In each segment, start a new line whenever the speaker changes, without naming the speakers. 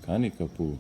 Kanikapu.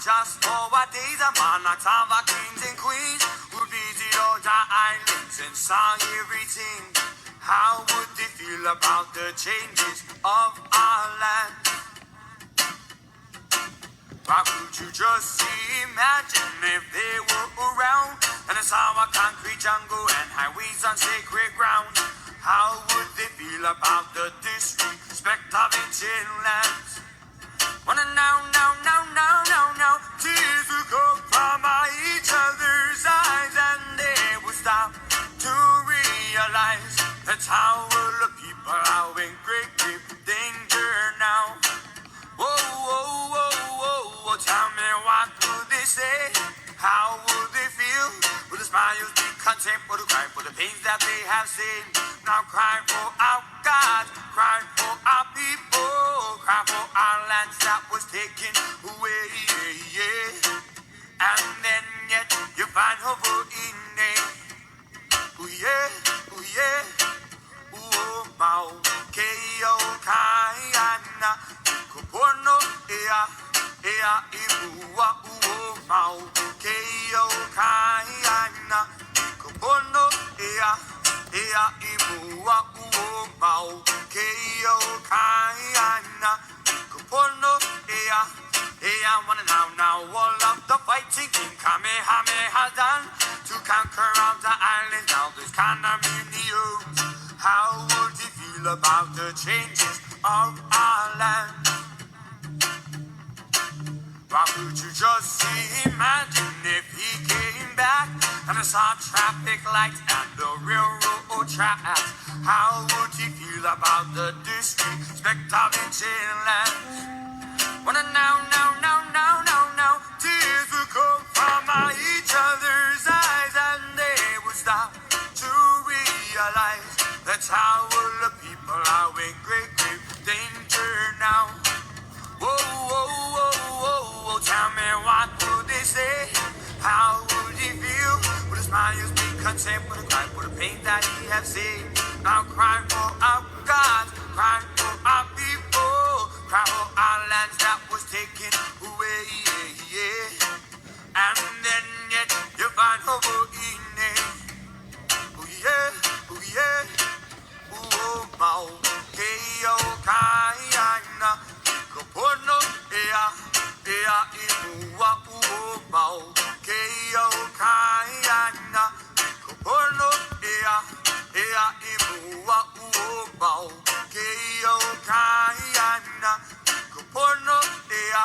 Just for what days a monarchs of our kings and queens would visit all the islands and saw everything. How would they feel about the changes of our land? Why would you just imagine if they were around and they saw a concrete jungle and highways on sacred ground? How would they feel about the disrespect of ancient lands? Wanna now, tears will come from each other's eyes, and they will stop to realize that's how the people are in great danger now. Whoa, tell me what would they say? How would they feel? Will the smiles be contempt or the cry for the pains that they have seen? Now cry for our God, cry for our people, cry for our lands that was taken away. And then yet you find hope in it. Ooh yeah, ooh mau, keo kaiana, kupono ea ibua ooh mau, keo kaiana, kupono ea ibua ooh mau, keo kaiana, kupono ea. I wanna now all of the fighting King Kamehameha done to conquer all the islands. Now there's condominiums. How would you feel about the changes of our land? Why would you just imagine if he came back and I saw traffic lights and the railroad tracks? How would he feel about the disrespect of ancient lands? Wanna now, tears will come from each other's eyes, and they will stop to realize that's how the people are in great danger now. Whoa, tell me what would they say? How would he feel? Would his smiles be content? Would he cry for the pain that he have seen? Now cry for our God, cry for our people, cry for our lands that was taken away. And then yet you find hope in it. Ooh yeah, ooh mau, keo kaiana, kupono ea imua ooh mau, keo kaiana, kupono ea imua ooh mau, keo kaiana, kupono ea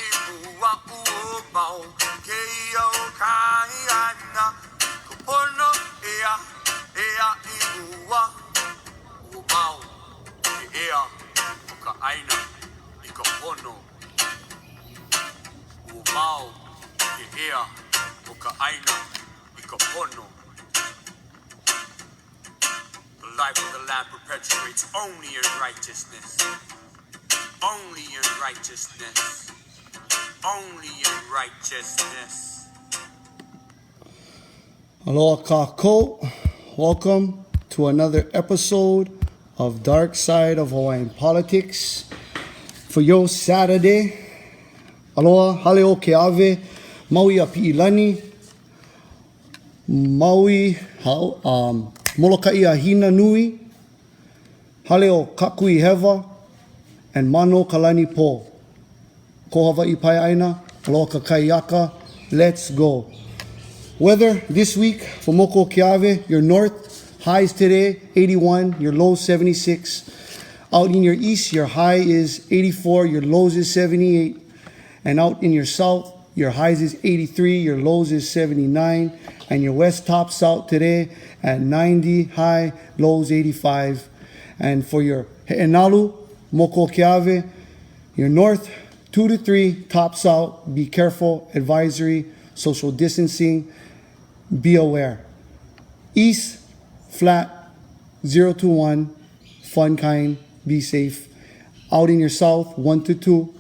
imua ooh mau, keo kaiana, kupono ea imua ooh mau, ea kaaina ikapono ooh mau, ea kaaina ikapono. The life of the land perpetuates only in righteousness. Only in righteousness. Only in righteousness.
Aloha kākou. Welcome to another episode of Darkside of Hawaiian Politics. For your Saturday, aloha, hale o ke ave, maui a pi'ilani, maui, moloka'i a hina nui, hale o kakui hewa, and mano kalani po. Ko Hawaii pai aina, aloha ka kaiaka, let's go. Weather this week for Moko Keawe, your north, highs today 81, your low 76. Out in your east, your high is 84, your lows is 78. And out in your south, your highs is 83, your lows is 79. And your west tops out today at 90, high, lows 85. And for your He'enalu, Moko Keawe, your north, 2 to 3, tops out, be careful, advisory, social distancing, be aware. East, flat, 0 to 1, fun kind, be safe. Out in your south, 1 to 2,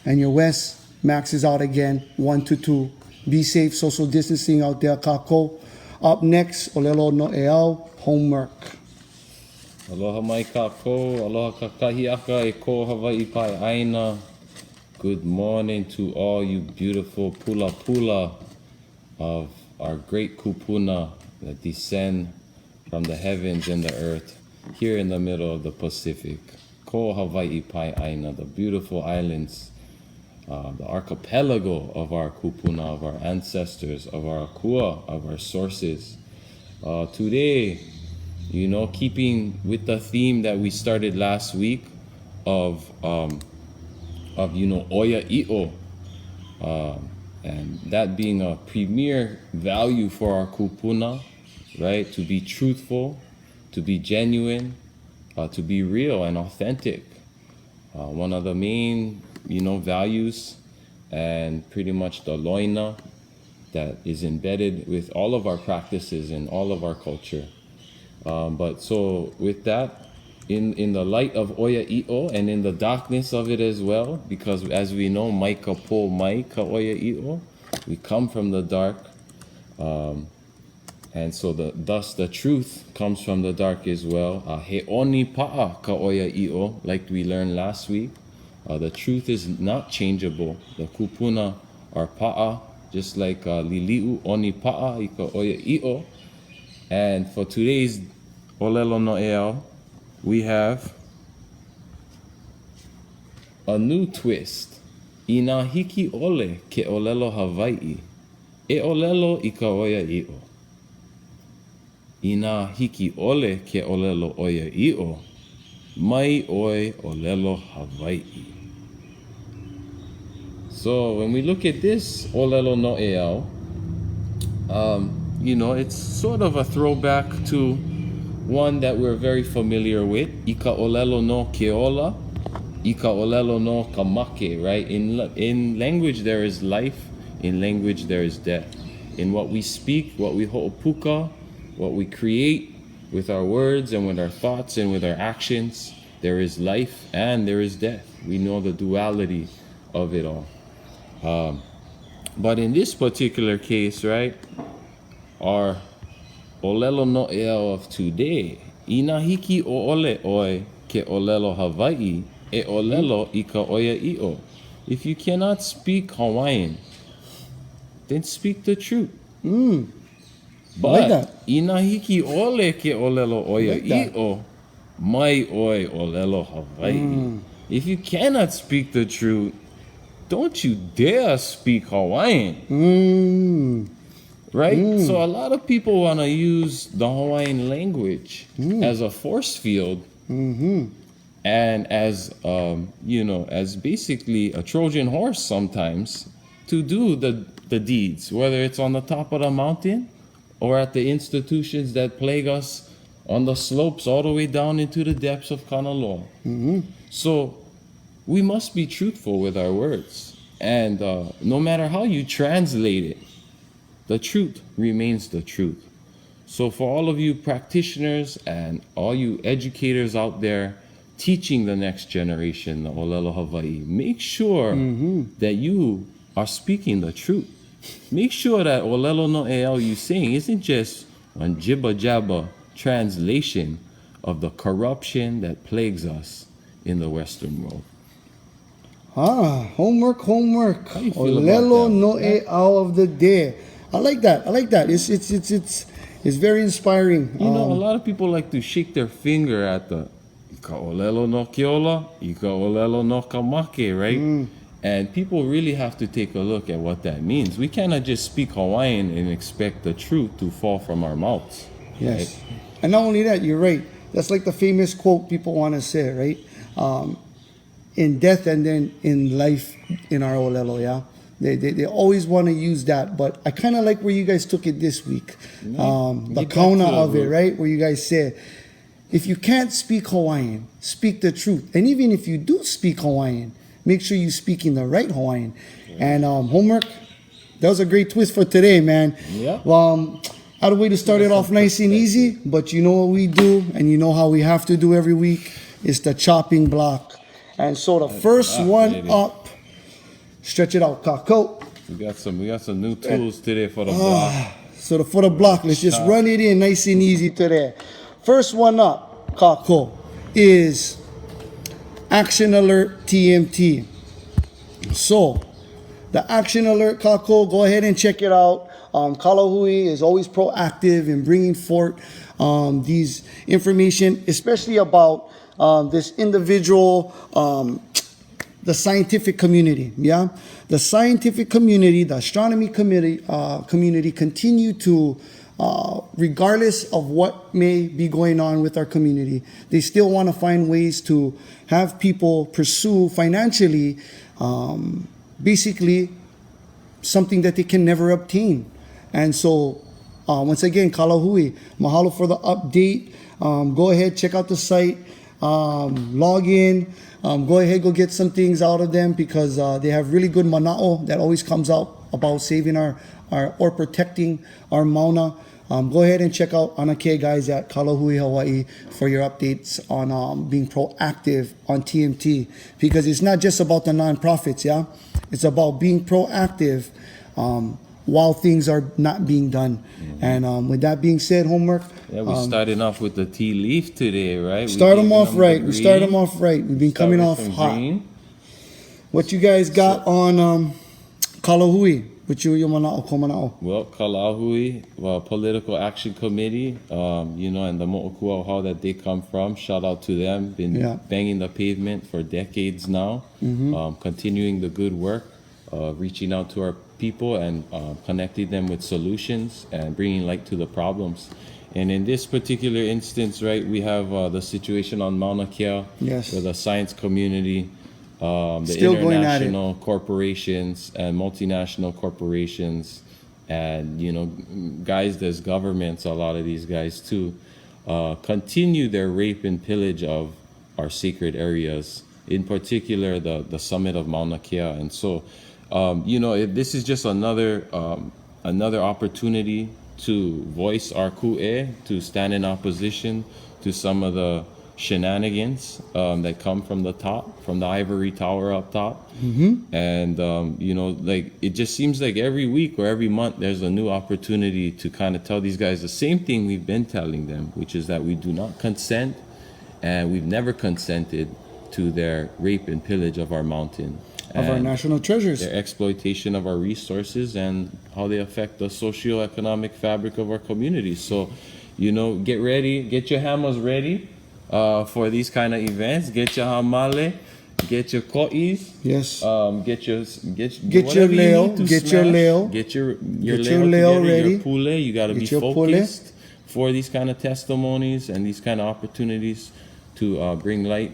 and your west maxes out again, 1 to 2. Be safe, social distancing out there, kako. Up next, ʻOlelo no ʻeau, homework.
Aloha mai kako, aloha kakahi aka e ko Hawaii pai aina. Good morning to all you beautiful pula pula of our great kupuna that descend from the heavens and the earth here in the middle of the Pacific. Ko Hawaii pai aina, the beautiful islands, the archipelago of our kupuna, of our ancestors, of our akua, of our sources. Today, you know, keeping with the theme that we started last week of you know, oya i'o, and that being a premier value for our kupuna, right? To be truthful, to be genuine, to be real and authentic. One of the main, you know, values and pretty much the loina that is embedded with all of our practices and all of our culture. But so with that, in the light of oya i'o and in the darkness of it as well, because as we know, mai ka po mai ka oya i'o, we come from the dark, and so thus the truth comes from the dark as well. He oni pa'a ka oya i'o, like we learned last week. The truth is not changeable. The kupuna are pa'a, just like lili'u oni pa'a i ka oya i'o. And for today's ʻOlelo no ʻeau, we have a new twist. Ina hiki ole ke ʻOlelo Hawaii, e ʻOlelo i ka oia i'o. Ina hiki ole ke ʻOlelo oia i'o, mai oi ʻOlelo Hawaii. So when we look at this ʻOlelo no ʻeau, you know, it's sort of a throwback to one that we're very familiar with, I ka ʻOlelo no keola, I ka ʻOlelo no kamake, right? In language there is life, in language there is death. In what we speak, what we ho'opuka, what we create with our words and with our thoughts and with our actions, there is life and there is death. We know the duality of it all. But in this particular case, right, our ʻOlelo no ʻeau of today, ina hiki o ole oi ke ʻOlelo Hawaii, e ʻOlelo i ka oia i'o. If you cannot speak Hawaiian, then speak the truth. But
like
ina hiki ole ke ʻOlelo oia i'o, mai oi ʻOlelo Hawaii. If you cannot speak the truth, don't you dare speak Hawaiian. Right? So a lot of people want to use the Hawaiian language as a force field and as, you know, as basically a Trojan horse sometimes to do the deeds, whether it's on the top of the mountain or at the institutions that plague us on the slopes all the way down into the depths of Kanaloa. So we must be truthful with our words. And no matter how you translate it, the truth remains the truth. So for all of you practitioners and all you educators out there teaching the next generation, the ʻOlelo Hawaii, make sure that you are speaking the truth. Make sure that ʻOlelo no ʻeau you saying isn't just a jibba jabba translation of the corruption that plagues us in the Western world.
Homework.
How you feel about
ʻOlelo
that?
no ʻeau of the day. I like that. It's very inspiring.
You know, a lot of people like to shake their finger at the I ka ʻOlelo no keola, I ka ʻOlelo no kamake, right? And people really have to take a look at what that means. We cannot just speak Hawaiian and expect the truth to fall from our mouths.
Yes.
Right?
And not only that, you're right. That's like the famous quote people want to say, right? in death and then in life in our ʻOlelo, yeah? They always want to use that, but I kind of like where you guys took it this week. The counter of it, right? Where you guys said, if you can't speak Hawaiian, speak the truth. And even if you do speak Hawaiian, make sure you speak in the right Hawaiian. And homework, that was a great twist for today, man.
Yeah.
Out of way to start it off nice and easy, but you know what we do, and you know how we have to do every week, is the chopping block. And so the first one up, stretch it out, kako.
We got some new tools today for the block.
So for the block, let's just run it in nice and easy today. First one up, kako, is Action Alert TMT. So the Action Alert kako, go ahead and check it out. Kalahui is always proactive in bringing forth these information, especially about this individual, the scientific community, yeah? The scientific community, the astronomy community continue to, regardless of what may be going on with our community, they still want to find ways to have people pursue financially, basically something that they can never obtain. And so, once again, Kalahui, mahalo for the update. Go ahead, check out the site, log in, go ahead, go get some things out of them, because they have really good mana'o that always comes out about saving our or protecting our mauna. Go ahead and check out Anake guys at Kalahui, Hawaii for your updates on being proactive on TMT, because it's not just about the nonprofits, yeah? It's about being proactive while things are not being done. And with that being said, homework.
Yeah, we started off with the tea leaf today, right?
Start them off right. We start them off right. We've been coming off hot.
Green.
What you guys got on Kalahui? With your mana'o, ko mana'o?
Well, Kalahui, Political Action Committee, you know, and the mo'okua that they come from, shout out to them. Been banging the pavement for decades now, continuing the good work, reaching out to our people and connecting them with solutions and bringing light to the problems. And in this particular instance, right, we have the situation on Mauna Kea, where the science community, the
still
international corporations and multinational corporations, and, you know, guys, there's governments, a lot of these guys too, continue their rape and pillage of our sacred areas, in particular the summit of Mauna Kea. And so, you know, this is just another opportunity to voice our ku'e, to stand in opposition to some of the shenanigans that come from the top, from the ivory tower up top. And, you know, like, it just seems like every week or every month there's a new opportunity to kind of tell these guys the same thing we've been telling them, which is that we do not consent, and we've never consented to their rape and pillage of our mountain.
Of our national treasures.
Their exploitation of our resources and how they affect the socio-economic fabric of our communities. So, you know, get ready, get your hammers ready for these kind of events. Get your hamale, get your ko'is.
Yes.
Get your
leo,
get your leo ready. Your pule. You got to be focused for these kind of testimonies and these kind of opportunities to bring light.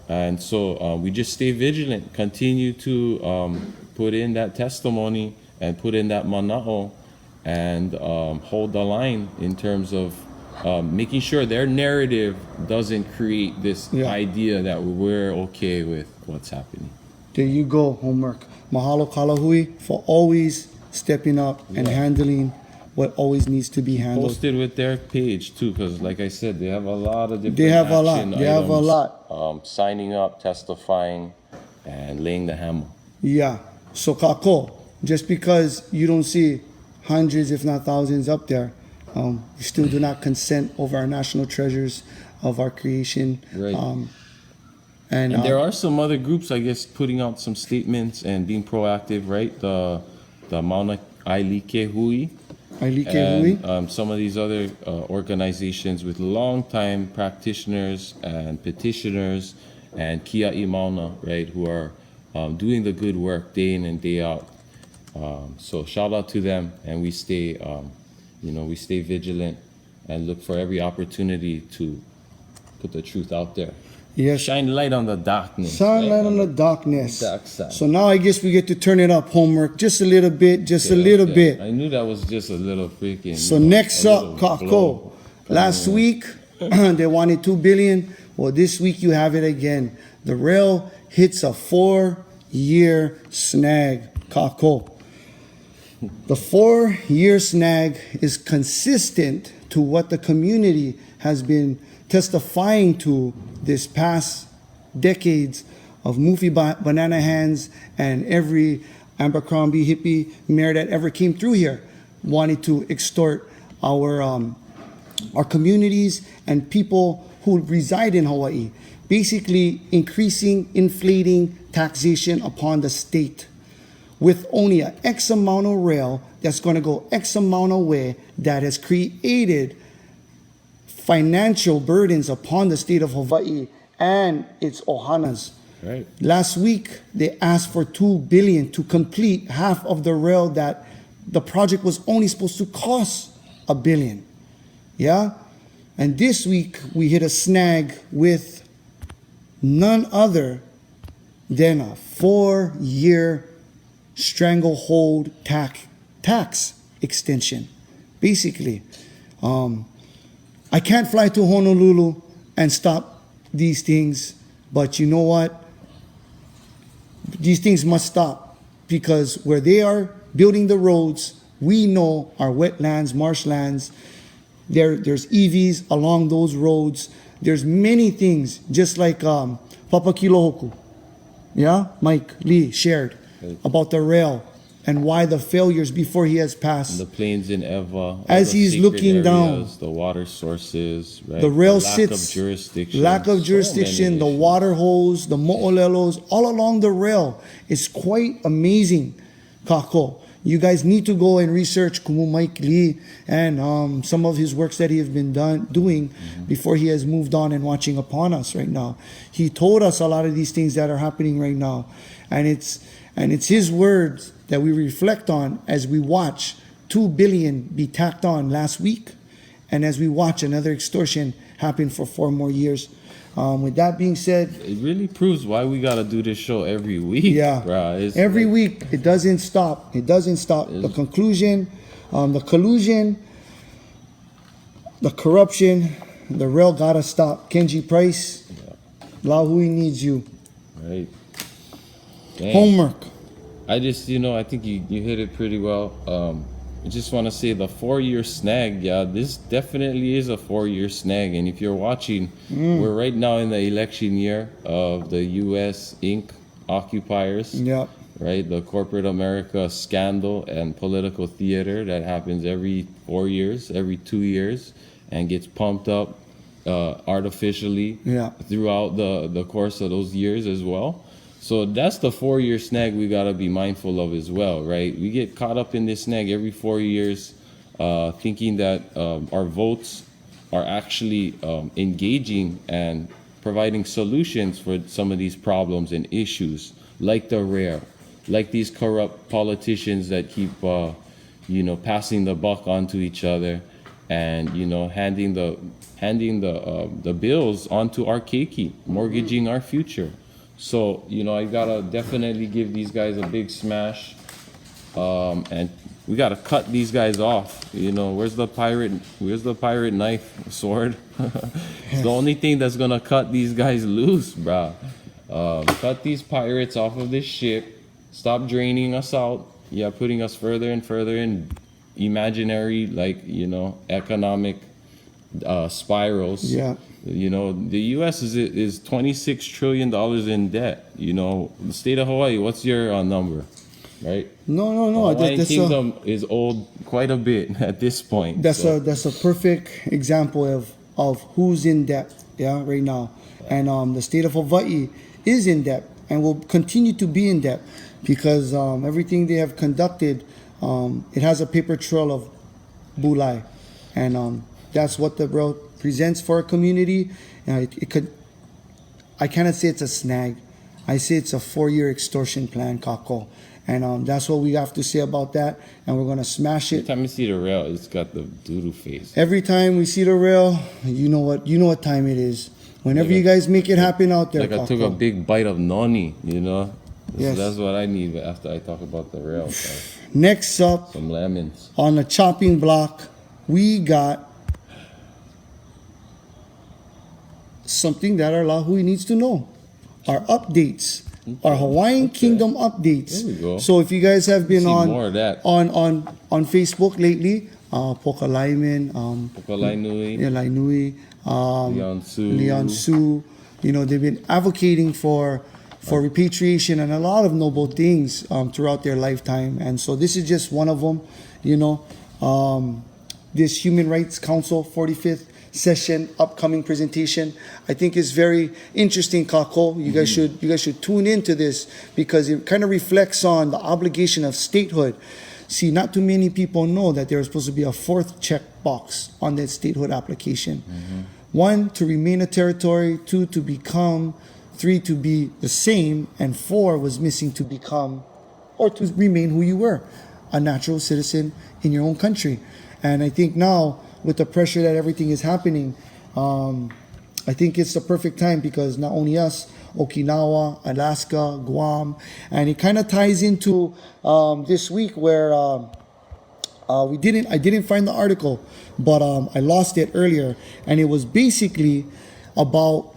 And so we just stay vigilant, continue to put in that testimony and put in that mana'o, and hold the line in terms of making sure their narrative doesn't create this idea that we're okay with what's happening.
There you go, homework. Mahalo Kalahui for always stepping up and handling what always needs to be handled.
Posted with their page too, because like I said, they have a lot of different signing up, testifying, and laying the hammer.
Yeah. So kako, just because you don't see hundreds, if not thousands up there, we still do not consent over our national treasures of our creation.
Right. And there are some other groups, I guess, putting out some statements and being proactive, right? The Mauna Ailike Hui. And some of these other organizations with long-time practitioners and petitioners and Kia'i Mauna, right, who are doing the good work day in and day out. So shout out to them, and we stay, we stay vigilant and look for every opportunity to put the truth out there.
Yes.
Shine light on the darkness.
Shine
right?
light on the darkness.
dark side.
So now I guess we get to turn it up, homework, just a little bit, just a little bit.
I knew that was just a little freaking.
So next up, Kako. Last week they wanted 2 billion. Well, this week you have it again. The rail hits a 4-year snag, Kako. The 4-year snag is consistent to what the community has been testifying to this past decades of Mufi Banana Hands and every Abercrombie hippie mayor that ever came through here wanted to extort our communities and people who reside in Hawaii, basically inflating taxation upon the state with only an X amount of rail that's going to go X amount away that has created financial burdens upon the state of Hawaii and its ohanas.
Right.
Last week, they asked for 2 billion to complete half of the rail that the project was only supposed to cost $1 billion. Yeah? And this week, we hit a snag with none other than a 4-year stranglehold tax extension. Basically, I can't fly to Honolulu and stop these things, but you know what? These things must stop because where they are building the roads, we know our wetlands, marshlands, there's EVs along those roads. There's many things, just like Papa Kilohoku, yeah, Mike Lee shared about the rail and why the failures before he has passed.
The plains in Eva.
As he's looking down.
The water sources, right?
The rail
lack
sits.
Of jurisdiction.
Lack of jurisdiction, the water holes, the mo'olelos, all along the rail. It's quite amazing, Kako. You guys need to go and research Kumu Mike Lee and some of his works that he has been doing before he has moved on and watching upon us right now. He told us a lot of these things that are happening right now. And it's his words that we reflect on as we watch 2 billion be tacked on last week and as we watch another extortion happen for 4 more years. With that being said,
it really proves why we gotta do this show every week.
Yeah,
bro.
every week it doesn't stop. It doesn't stop. The conclusion, the collusion, the corruption, the rail gotta stop. Kenji Price, Lahui needs you.
Right. Dang.
Homework.
I just, I think you hit it pretty well. I just want to say the 4-year snag, yeah, this definitely is a 4-year snag. And if you're watching, we're right now in the election year of the U.S. Inc. occupiers.
Yeah.
Right, the corporate America scandal and political theater that happens every 4 years, every 2 years, and gets pumped up artificially throughout the course of those years as well. So that's the 4-year snag we got to be mindful of as well, right? We get caught up in this snag every 4 years, thinking that our votes are actually engaging and providing solutions for some of these problems and issues, like the rail, like these corrupt politicians that keep, passing the buck onto each other and, handing the bills onto our keiki, mortgaging our future. So, I gotta definitely give these guys a big smash, and we gotta cut these guys off. Where's the pirate knife, sword? It's the only thing that's gonna cut these guys loose, bro. Cut these pirates off of this ship. Stop draining us out. Yeah, putting us further and further in imaginary, economic spirals.
Yeah.
The U.S. is $26 trillion in debt. The state of Hawaii, what's your number, right?
No.
The Hawaiian Kingdom is old quite a bit at this point.
That's a perfect example of who's in debt, right now. And the state of Hawaii is in debt and will continue to be in debt because everything they have conducted, it has a paper trail of bulai, and that's what the rail presents for a community. I cannot say it's a snag. I say it's a 4-year extortion plan, Kako. And that's what we have to say about that. And we're going to smash it.
Every time you see the rail, it's got the doodoo face.
Every time we see the rail, you know what time it is. Whenever
Like
you guys make it happen out there,
Like I took a
Kako.
big bite of noni, you know?
Yes.
That's what I need after I talk about the rail. So,
Next up
some lemons.
on the chopping block, we got something that our Lahui needs to know. Our updates. Our Hawaiian Kingdom updates.
There we go.
So if you guys have been
See
on
more of that.
on Facebook lately, Poka Laiman,
Pokalainui,
Lainui,
Leon
Su, you know, they've been advocating for repatriation and a lot of noble things throughout their lifetime. And so this is just one of them, you know. This Human Rights Council 45th session upcoming presentation, I think is very interesting, Kako. You guys should tune into this because it kind of reflects on the obligation of statehood. See, not too many people know that there's supposed to be a fourth check box on that statehood application. One, to remain a territory. Two, to become. Three, to be the same. And four was missing, to become or to remain who you were, a natural citizen in your own country. And I think now, with the pressure that everything is happening, I think it's the perfect time because not only us, Okinawa, Alaska, Guam, and it kind of ties into this week where I didn't find the article, but I lost it earlier, and it was basically about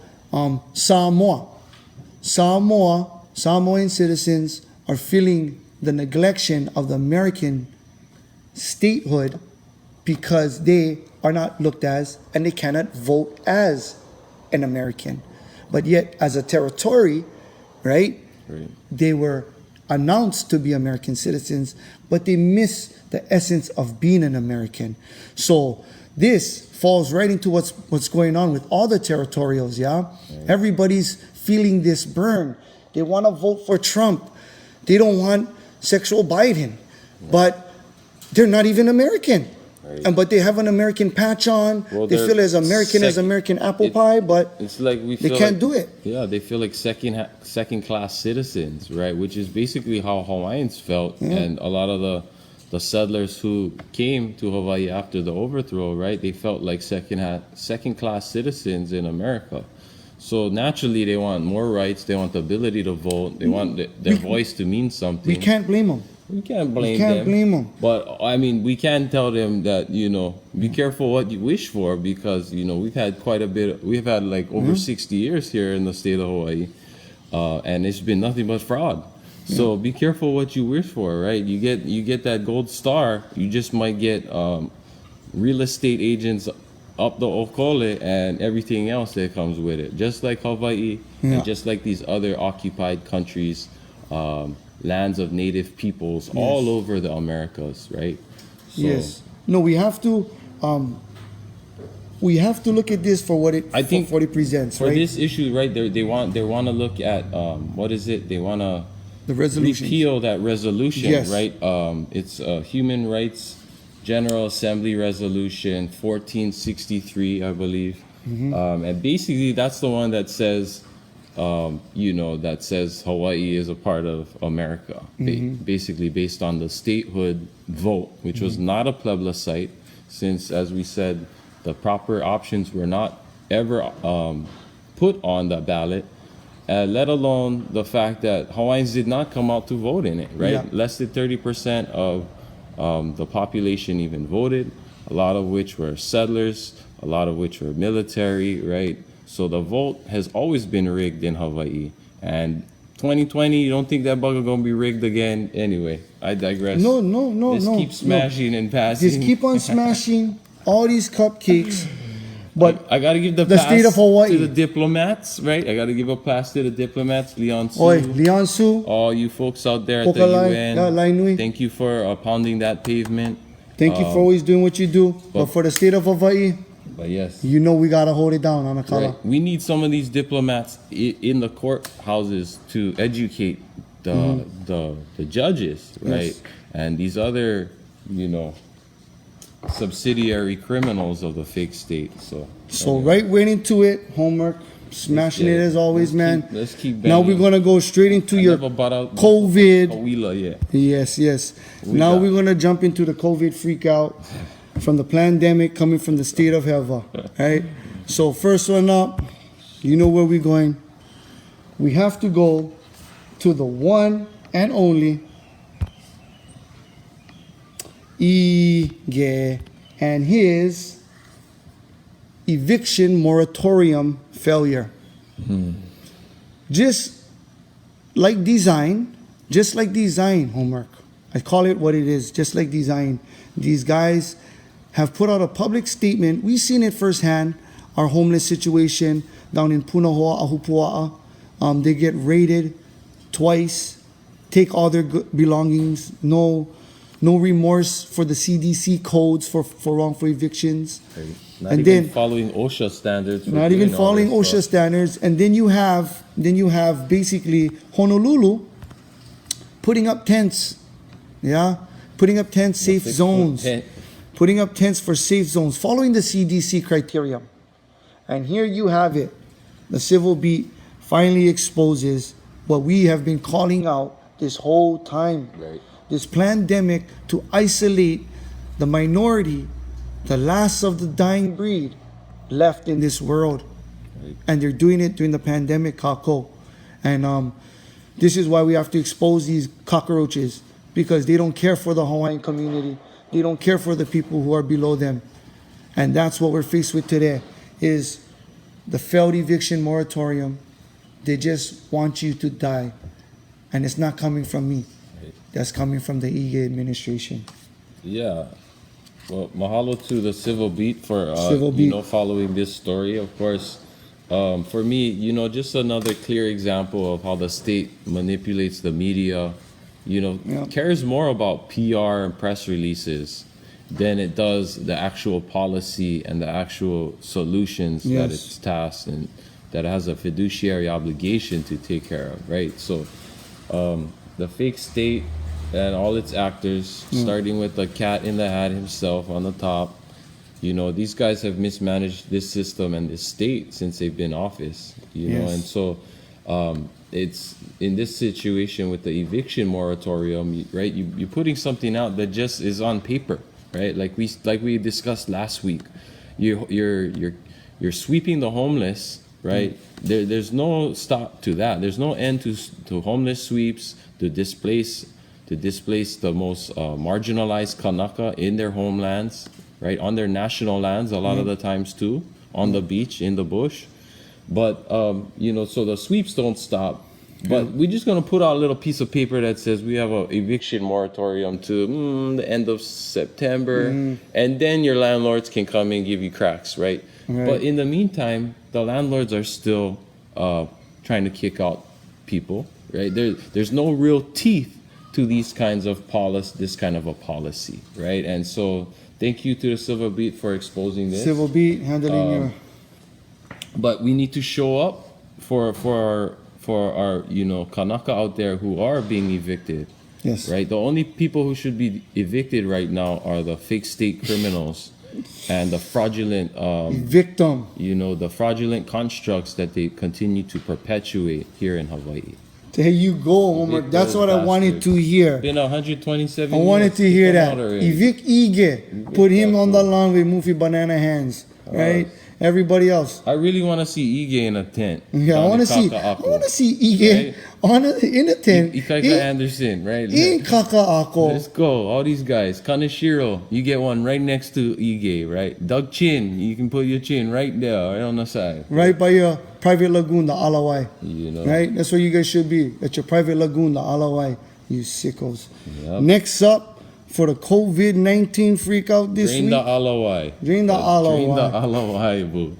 Samoa. Samoan citizens are feeling the neglection of the American statehood because they are not looked as and they cannot vote as an American. But yet, as a territory, right, they were announced to be American citizens, but they miss the essence of being an American. So this falls right into what's going on with all the territorials, yeah? Everybody's feeling this burn. They want to vote for Trump. They don't want sexual Biden, but they're not even American. But they have an American patch on.
Well,
they feel as American as American apple pie, but
it's like
they can't do it.
Yeah, they feel like second class citizens, right? Which is basically how Hawaiians felt, and a lot of the settlers who came to Hawaii after the overthrow, right? They felt like second class citizens in America. So naturally, they want more rights. They want the ability to vote. They want their voice to mean something.
We can't blame them.
We can't blame
them.
But I mean, we can tell them that, you know, be careful what you wish for because, you know, we've had we've had like over 60 years here in the state of Hawaii, and it's been nothing but fraud. So be careful what you wish for, right? You get that gold star, you just might get real estate agents up the ʻOlelo and everything else that comes with it. Just like Hawaii and just like these other occupied countries, lands of native peoples all over the Americas, right? So,
yes. No, we have to look at this for what it presents,
for
right?
this issue, right? They want to look at what is it? They want to
the resolution.
Repeal that resolution,
yes.
right? It's Human Rights General Assembly Resolution 1463, I believe, and basically that's the one that says. That says Hawaii is a part of America, basically based on the statehood vote, which was not a plebiscite, since, as we said, the proper options were not ever put on the ballot, let alone the fact that Hawaiians did not come out to vote in it, right?
Yeah.
Less than 30% of the population even voted, a lot of which were settlers, a lot of which were military, right? So the vote has always been rigged in Hawaii. And 2020, you don't think that bugger gonna be rigged again? Anyway, I digress.
No.
Just keep smashing and passing.
Just keep on smashing all these cupcakes. But
I gotta give the pass
state of Hawaii
to the diplomats, right? I gotta give a pass to the diplomats, Leon Su.
Leon Su.
All you folks out there at the UN.
Lainui.
Thank you for pounding that pavement.
Thank you for always doing what you do. But for the state of Hawaii,
but yes,
you know we gotta hold it down, Anakala.
Right. We need some of these diplomats in the courthouses to educate the judges, right?
Yes.
And these other, subsidiary criminals of the fake state. So
right into it, homework, smashing it as always, man.
Let's keep
now
banging.
we're gonna go straight into your COVID. Yes. Now we're gonna jump into the COVID freak out from the pandemic coming from the state of Heva, right? So first one up, You know where we're going? We have to go to the one and only Ige and his eviction moratorium failure. Just like design homework. I call it what it is, just like design. These guys have put out a public statement. We've seen it firsthand, our homeless situation down in Punahoa, Ahupua'a. They get raided twice, take all their belongings, no remorse for the CDC codes for wrongful evictions.
Not
and
even
then
following OSHA standards.
not even following OSHA standards. And then you have basically Honolulu putting up tents. Yeah, putting up tents, safe zones. Putting up tents for safe zones, following the CDC criteria. And here you have it. The Civil Beat finally exposes what we have been calling out this whole time.
Right.
This pandemic to isolate the minority, the last of the dying breed left in this world.
Right.
And they're doing it during the pandemic, Kako. And this is why we have to expose these cockroaches, because they don't care for the Hawaiian community. They don't care for the people who are below them. And that's what we're faced with today, is the failed eviction moratorium. They just want you to die. And it's not coming from me. That's coming from the Ige administration.
Yeah. Well, mahalo to the Civil Beat for
Civil Beat.
Following this story. Of course, for me, just another clear example of how the state manipulates the media. Cares more about PR and press releases than it does the actual policy and the actual solutions that it's tasked and that it has a fiduciary obligation to take care of, right? So the fake state and all its actors, starting with the cat in the hat himself on the top, these guys have mismanaged this system and this state since they've been in office, and so it's in this situation with the eviction moratorium, right? You're putting something out that just is on paper, right? Like we discussed last week. You're sweeping the homeless, right? There's no stop to that. There's no end to homeless sweeps, to displace the most marginalized Kanaka in their homelands, right? On their national lands a lot of the times too, on the beach, in the bush. But, so the sweeps don't stop. But we're just going to put out a little piece of paper that says we have an eviction moratorium to the end of September. And then your landlords can come and give you cracks, right? But in the meantime, the landlords are still trying to kick out people, right? There's no real teeth to these kinds of this kind of a policy, right? And so thank you to the Civil Beat for exposing this.
Civil Beat handling your...
But we need to show up for our Kanaka out there who are being evicted.
Yes.
Right? The only people who should be evicted right now are the fake state criminals and the fraudulent
victim.
The fraudulent constructs that they continue to perpetuate here in Hawaii.
There you go, Homer. That's what I wanted to hear.
Been 127
I wanted to hear that.
Already.
Evict Ige. Put him on the lawn with Mufi Banana Hands. Right? Everybody else.
I really want to see Ige in a tent.
Yeah, I want to see Ige in a tent.
Ikaika Anderson, right?
In Kaka'ako.
Let's go. All these guys. Kaneshiro, you get one right next to Ige, right? Doug Chin, you can put your chin right there, right on the side.
Right by your private lagoon, the Alawai. Right? That's where you guys should be. At your private lagoon, the Alawai. You sickos. Yep. Next up, for the COVID-19 freak out this
Drain
week.
The Alawai.
Drain the Alawai.
Drain the Alawai, boo.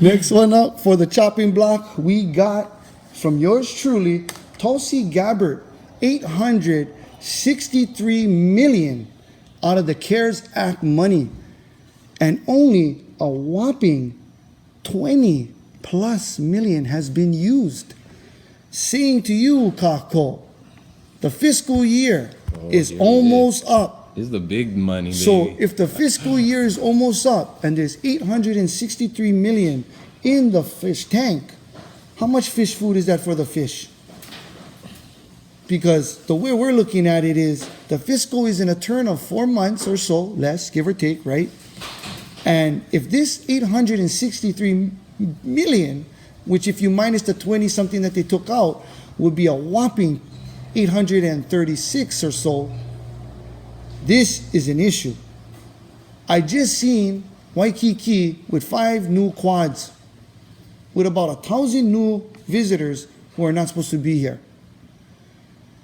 Next one up for the chopping block, we got from yours truly, Tulsi Gabbard, $863 million out of the CARES Act money, and only a whopping 20 plus million has been used. Saying to you, Kako, the fiscal year is almost up.
This is the big money, baby.
So if the fiscal year is almost up and there's 863 million in the fish tank, how much fish food is that for the fish? Because the way we're looking at it is the fiscal is in a turn of 4 months or so, less, give or take, right? And if this 863 million which if you minus the 20 something that they took out, would be a whopping 836 or so. This is an issue. I just seen Waikiki with 5 new quads, with about 1,000 new visitors who are not supposed to be here.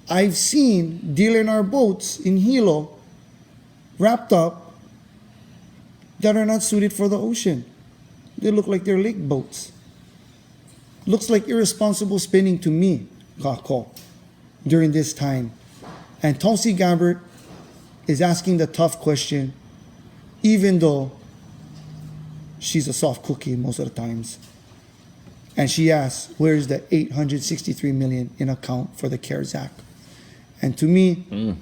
I've seen dealer in our boats in Hilo wrapped up that are not suited for the ocean. They look like they're lake boats. Looks like irresponsible spending to me, Kako, during this time. And Tulsi Gabbard is asking the tough question, even though she's a soft cookie most of the times. And she asks, where's the $863 million in account for the CARES Act? And to me,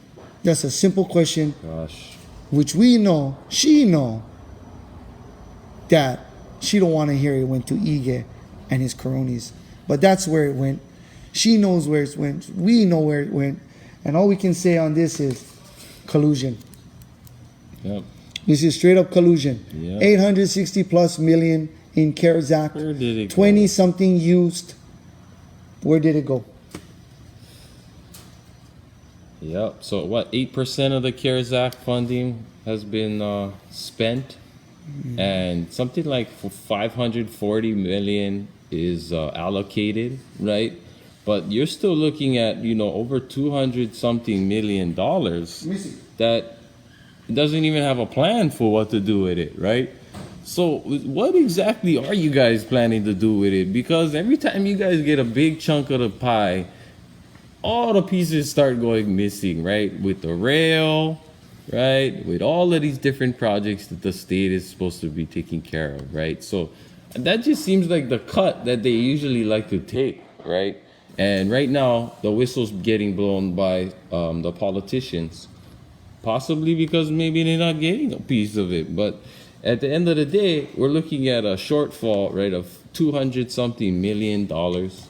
that's a simple question, which we know, she know, that she don't want to hear it went to Ige and his cronies. But that's where it went. She knows where it went. We know where it went. And all we can say on this is collusion.
Yep.
This is straight up collusion.
Yep.
860 plus million in CARES Act.
Where did it
20
go?
something used. Where did it go?
Yep. So what? 8% of the CARES Act funding has been spent, and something like 540 million is allocated, right? But you're still looking at over 200 something million dollars that doesn't even have a plan for what to do with it, right? So what exactly are you guys planning to do with it? Because every time you guys get a big chunk of the pie, all the pieces start going missing, right? With the rail, right? With all of these different projects that the state is supposed to be taking care of, right? So that just seems like the cut that they usually like to take, right? And right now, the whistle's getting blown by the politicians, possibly because maybe they're not getting a piece of it. But at the end of the day, we're looking at a shortfall, right, of 200 something million dollars.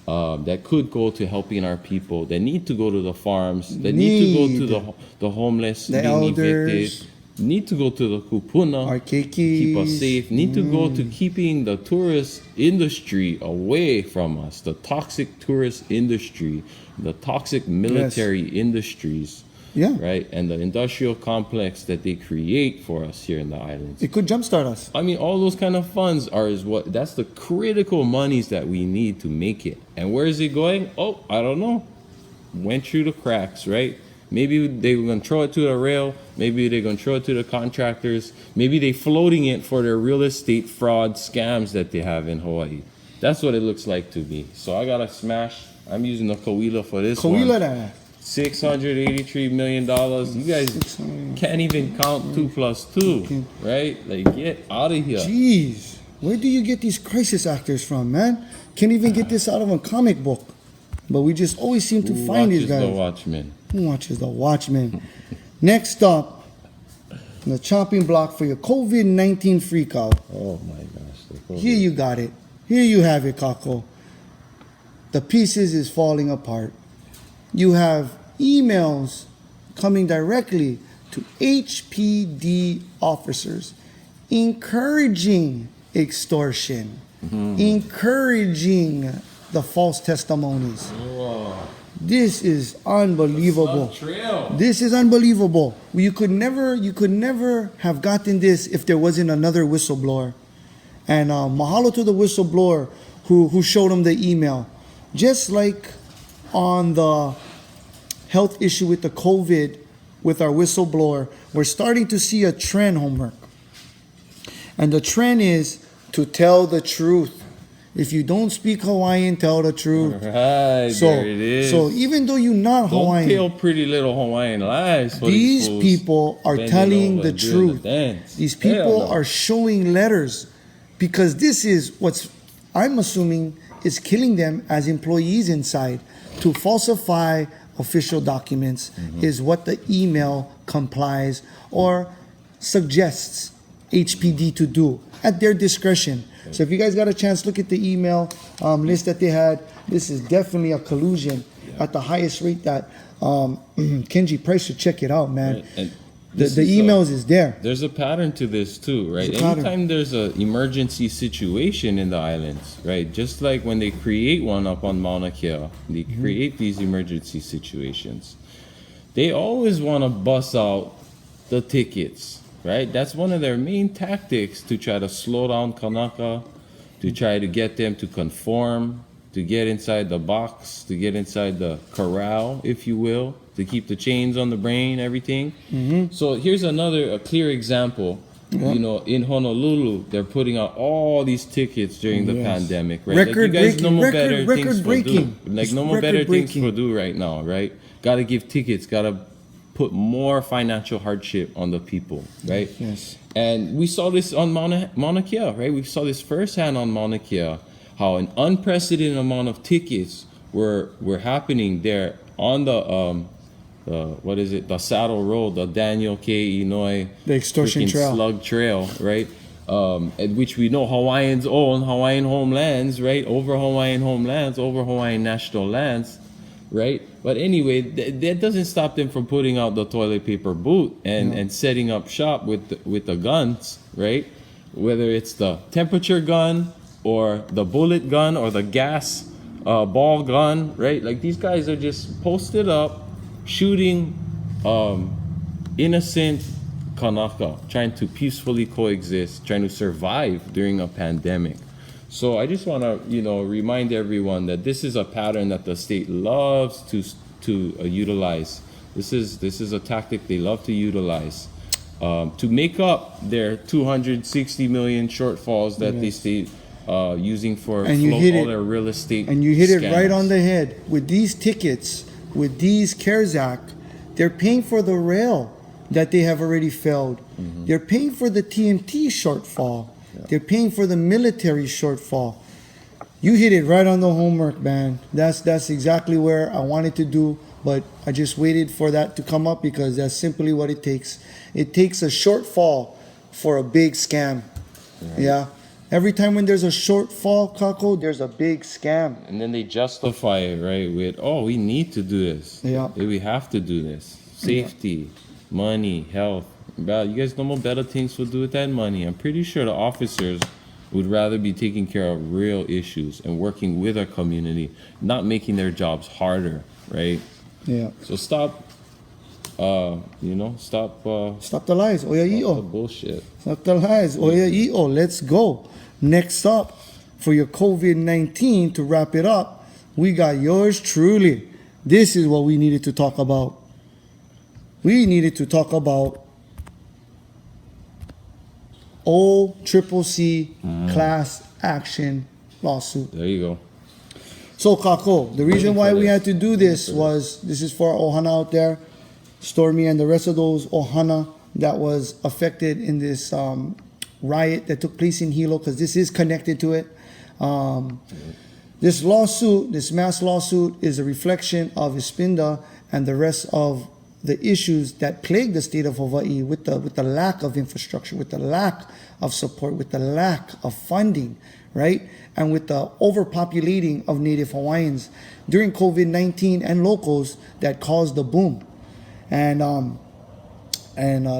That could go to helping our people that need to go to the farms, that need to go to the homeless,
the
being
elders,
evicted, need to go to the kupuna,
our
to keep us safe, need to go to keeping the tourist industry away from us, the toxic tourist industry, the toxic military industries.
Yeah.
Right? And the industrial complex that they create for us here in the islands.
It could jumpstart us.
I mean, all those kind of funds that's the critical monies that we need to make it. And where is it going? Oh, I don't know. Went through the cracks, right? Maybe they were going to throw it to the rail. Maybe they're going to throw it to the contractors. Maybe they're floating it for their real estate fraud scams that they have in Hawaii. That's what it looks like to me. So I got to smash. I'm using the Kawila for this one.
Kawila
$683 million. You guys can't even count 2 plus 2, right? Like, get out of here.
Jeez, where do you get these crisis actors from, man? Can't even get this out of a comic book. But we just always seem to find these guys.
Who watches The Watchmen?
Who watches The Watchmen? Next up, the chopping block for your COVID-19 freakout.
Oh my gosh.
Here you got it. Here you have it, Kako. The pieces is falling apart. You have emails coming directly to HPD officers encouraging extortion, encouraging the false testimonies.
Whoa.
This is unbelievable. This is unbelievable. You could never have gotten this if there wasn't another whistleblower. And mahalo to the whistleblower who showed him the email. Just like on the health issue with the COVID with our whistleblower, we're starting to see a trend, homework. And the trend is to tell the truth. If you don't speak Hawaiian, tell the truth.
Right, there it is.
So even though you're not Hawaiian,
don't tell pretty little Hawaiian lies.
These people are telling the truth. These people are showing letters, because this is what's, I'm assuming, is killing them as employees inside. To falsify official documents is what the email complies or suggests HPD to do at their discretion. So if you guys got a chance, look at the email list that they had. This is definitely a collusion at the highest rate that Kenji Price should check it out, man.
Right. And
The emails is there.
There's a pattern to this too, right? Anytime there's an emergency situation in the islands, right? Just like when they create one up on Mauna Kea, they create these emergency situations. They always want to bust out the tickets, right? That's one of their main tactics to try to slow down Kanaka, to try to get them to conform, to get inside the box, to get inside the corral, if you will, to keep the chains on the brain, everything. So here's a clear example. You know, in Honolulu, they're putting out all these tickets during the pandemic, right? Like you guys know more better things to do. Like no more better things to do right now, right? Got to give tickets, got to put more financial hardship on the people, right?
Yes.
And we saw this on Mauna Kea, right? We saw this firsthand on Mauna Kea, how an unprecedented amount of tickets were happening there on the the Saddle Road, the Daniel K. Inouye,
the extortion trail,
slug trail, right? At which we know Hawaiians own Hawaiian homelands, right? Over Hawaiian homelands, over Hawaiian national lands, right? But anyway, that doesn't stop them from putting out the toilet paper boot and setting up shop with the guns, right? Whether it's the temperature gun or the bullet gun or the gas ball gun, right? Like these guys are just posted up, shooting innocent Kanaka, trying to peacefully coexist, trying to survive during a pandemic. So I just want to, remind everyone that this is a pattern that the state loves to utilize. This is a tactic they love to utilize to make up their 260 million shortfalls that they stay using for all their real estate.
And you hit
scams.
It right on the head. With these tickets, with these CARES Act, they're paying for the rail that they have already failed. They're paying for the TMT shortfall. They're paying for the military shortfall. You hit it right on the homework, man. That's exactly where I wanted to do, but I just waited for that to come up because that's simply what it takes. It takes a shortfall for a big scam. Right. Yeah. Every time when there's a shortfall, Kako, there's a big scam.
And then they justify it, right, with, we need to do this.
Yeah.
We have to do this. Safety, money, health. You guys know more better things to do with that money. I'm pretty sure the officers would rather be taking care of real issues and working with our community, not making their jobs harder, right?
Yeah.
So stop the
lies. Oya
the
i'o.
bullshit.
Stop the lies. Oya i'o. Let's go. Next up, for your COVID-19, to wrap it up, we got yours truly. This is what we needed to talk about. We needed to talk about OCCC class action lawsuit.
There you go.
So, Kako, the reason why we had to do this was, this is for our ohana out there, Stormy and the rest of those ohana that was affected in this riot that took place in Hilo, because this is connected to it. This lawsuit, this mass lawsuit, is a reflection of Ispinda and the rest of the issues that plague the state of Hawaii with the lack of infrastructure, with the lack of support, with the lack of funding, right? And with the overpopulating of Native Hawaiians during COVID-19 and locals that caused the boom. And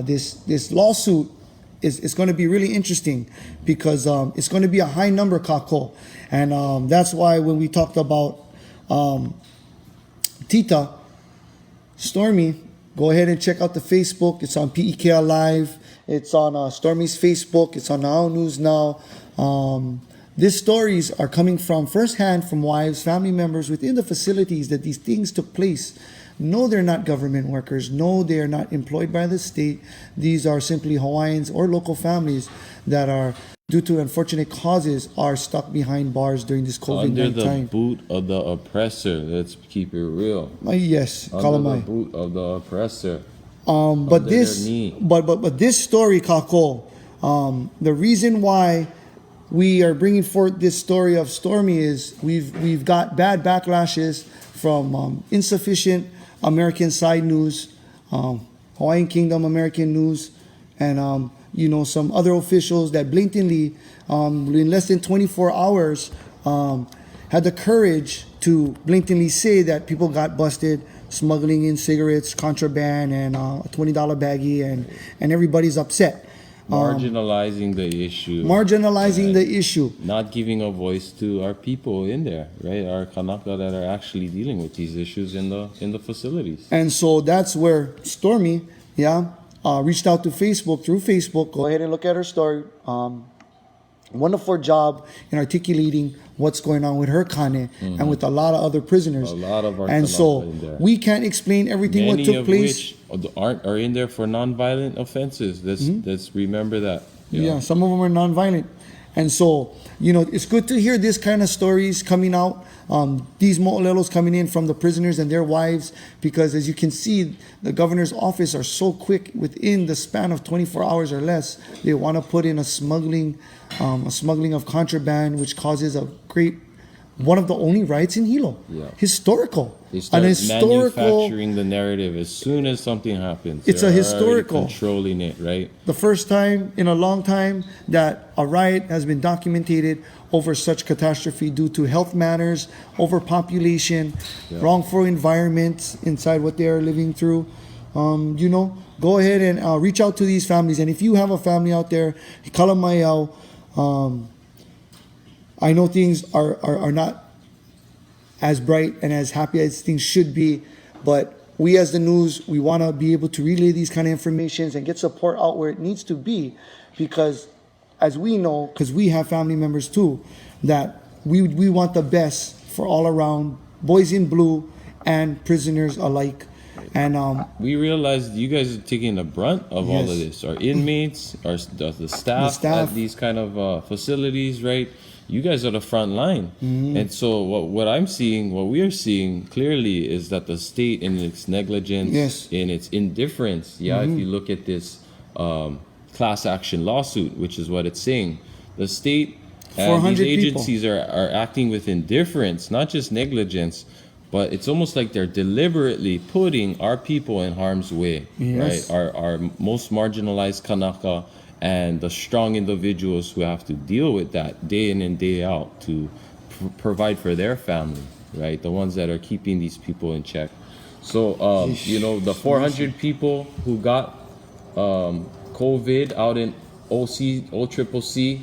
this lawsuit is going to be really interesting because it's going to be a high number, Kako. And that's why when we talked about Tita, Stormy, go ahead and check out the Facebook. It's on PEKL Live. It's on Stormy's Facebook. It's on Now News Now. These stories are coming from firsthand from wives, family members within the facilities that these things took place. No, they're not government workers. No, they are not employed by the state. These are simply Hawaiians or local families that are, due to unfortunate causes, are stuck behind bars during this COVID-19
Under the
time.
boot of the oppressor. Let's keep it real.
Yes,
Under
Kalamai.
the boot of the oppressor.
But this story, Kako, the reason why we are bringing forth this story of Stormy is we've got bad backlashes from insufficient American side news, Hawaiian Kingdom American news, and some other officials that blatantly, in less than 24 hours, had the courage to blatantly say that people got busted smuggling in cigarettes, contraband, and a $20 baggie, and everybody's upset.
Marginalizing the issue.
Marginalizing the issue.
Not giving a voice to our people in there, right? Our Kanaka that are actually dealing with these issues in the facilities.
And so that's where Stormy, reached out to Facebook through Facebook. Go ahead and look at her story. Wonderful job in articulating what's going on with her kane and with a lot of other prisoners.
A lot of our
and
Kanaka
so
in there.
we can't explain everything
Many
what took
of
place.
which are in there for non-violent offenses. Let's remember that.
Yeah, some of them are nonviolent. And so, it's good to hear this kind of stories coming out. These mo'olelos coming in from the prisoners and their wives, because as you can see, the governor's office are so quick within the span of 24 hours or less. They want to put in a smuggling of contraband, which causes one of the only riots in Hilo.
Yeah.
Historical.
They start manufacturing the narrative as soon as something happens.
It's
They're
a historical.
already controlling it, right?
The first time in a long time that a riot has been documented over such catastrophe due to health matters, overpopulation, wrongful environments inside what they are living through. Go ahead and reach out to these families. And if you have a family out there, kalamayaw, I know things are not as bright and as happy as things should be, but we as the news, we want to be able to relay these kind of informations and get support out where it needs to be, because as we know, because we have family members too, that we want the best for all around, boys in blue and prisoners alike. And
we realize you guys are taking the brunt of all of this. Our inmates, the staff at these kind of facilities, right? You guys are the front line. And so what we are seeing clearly is that the state, in its negligence, in its indifference, if you look at this class action lawsuit, which is what it's saying, the state and these agencies are acting with indifference, not just negligence, but it's almost like they're deliberately putting our people in harm's way, right? Our most marginalized Kanaka and the strong individuals who have to deal with that day in and day out to provide for their family, right? The ones that are keeping these people in check. So, the 400 people who got COVID out in OCCC,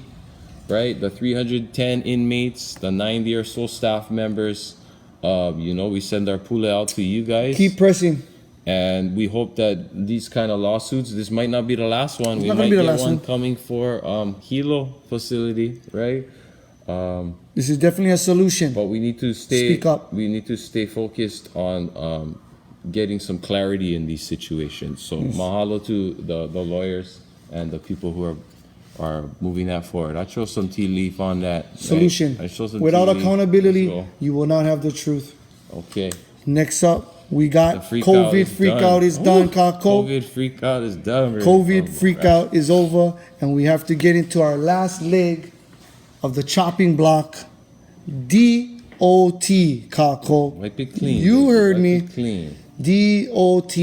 right? The 310 inmates, the 90 or so staff members, we send our pule out to you guys.
Keep pressing.
And we hope that these kind of lawsuits, this might not be the last one. We might get one coming for Hilo facility, right?
This is definitely a solution.
But we need to speak
up.
We need to stay focused on getting some clarity in these situations. So mahalo to the lawyers and the people who are moving that forward. I chose some tea leaf on that.
Solution.
Right?
Without accountability, you will not have the truth.
Okay.
Next up, we got COVID freakout is done, Kako.
COVID freakout is done.
COVID freakout is over, and we have to get into our last leg of the chopping block. DOT, Kako.
Wipe it clean.
You heard me.
Clean.
DOT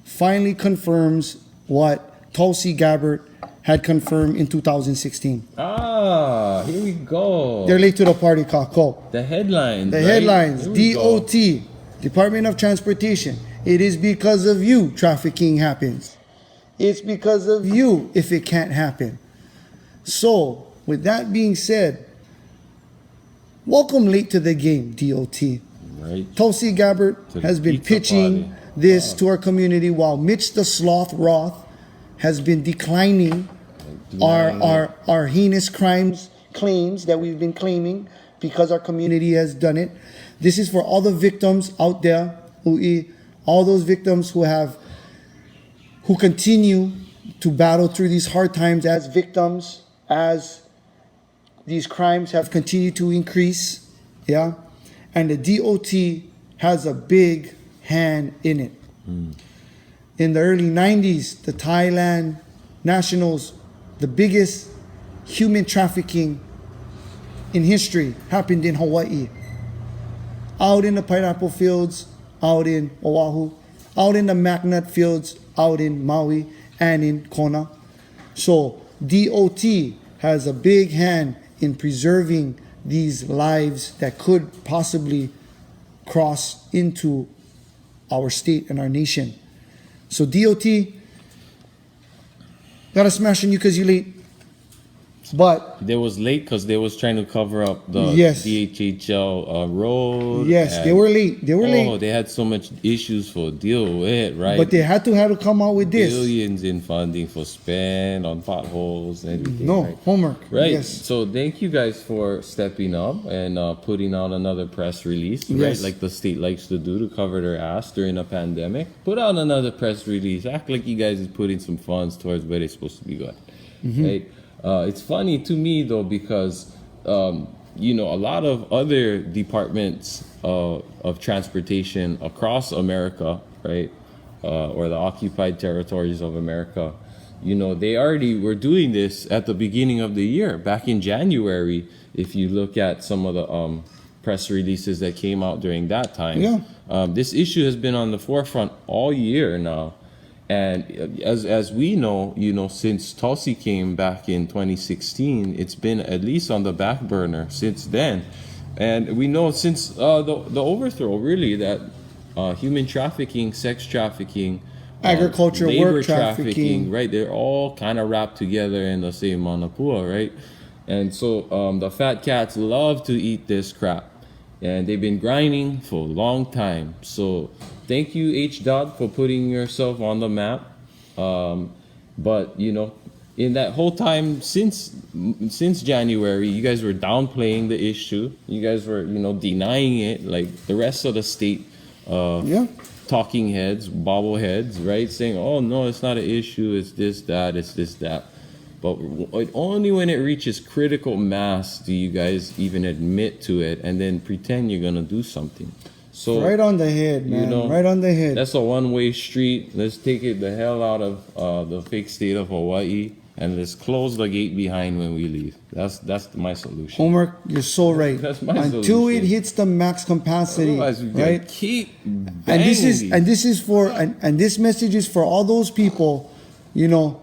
finally confirms what Tulsi Gabbard had confirmed in 2016.
Here we go.
They're late to the party, Kako.
The headlines.
The headlines. DOT. Department of Transportation. It is because of you trafficking happens. It's because of you if it can't happen. So, with that being said, welcome late to the game, DOT.
Right.
Tulsi Gabbard has been pitching this to our community, while Mitch the Sloth Roth has been declining our heinous claims that we've been claiming because our community has done it. This is for all the victims out there, all those victims who continue to battle through these hard times as victims, as these crimes have continued to increase, and the DOT has a big hand in it. In the early 90s, the Thailand nationals, the biggest human trafficking in history happened in Hawaii. Out in the pineapple fields, out in Oahu, out in the magnate fields, out in Maui and in Kona. So DOT has a big hand in preserving these lives that could possibly cross into our state and our nation. So DOT, gotta smash on you because you're late. But
They was late because they was trying to cover up the
Yes.
DHHL road.
yes, they
and-
were late. They were
Oh,
late.
they had so much issues for deal with, right?
But they had to come out with this.
Billions in funding for spend on potholes and everything.
No,
right?
homework.
Right.
Yes.
So thank you guys for stepping up and putting out another press release, right?
Yes.
Like the state likes to do to cover their ass during a pandemic. Put out another press release. Act like you guys is putting some funds towards where they're supposed to be going, right? It's funny to me though because you know, a lot of other departments of transportation across America, right, or the occupied territories of America, you know, they already were doing this at the beginning of the year, back in January. If you look at some of the press releases that came out during that time, this issue has been on the forefront all year now. And as we know, you know, since Tulsi came back in 2016, it's been at least on the back burner since then. And we know since the overthrow, really, that human trafficking, sex trafficking,
Agriculture,
labor
work trafficking.
right? They're all kind of wrapped together in the same manapua, right? And so the fat cats love to eat this crap. And they've been grinding for a long time. So thank you, H. for putting yourself on the map. But you know, in that whole time since January, you guys were downplaying the issue. You guys were, you know, denying it, like the rest of the state. Talking heads, bobbleheads, right? Saying, "Oh no, it's not an issue. It's this, that. It's this, that." But only when it reaches critical mass do you guys even admit to it and then pretend you're gonna do something. So
Right on the head, man.
you know,
right on the head.
that's a one-way street. Let's take it the hell out of the fake state of Hawaii and let's close the gate behind when we leave. That's my solution.
Homework, you're so right.
That's my
Until
solution.
it hits the max capacity,
Otherwise, we gotta
right?
keep
And
banging
this is for and this message is for all those people, you know,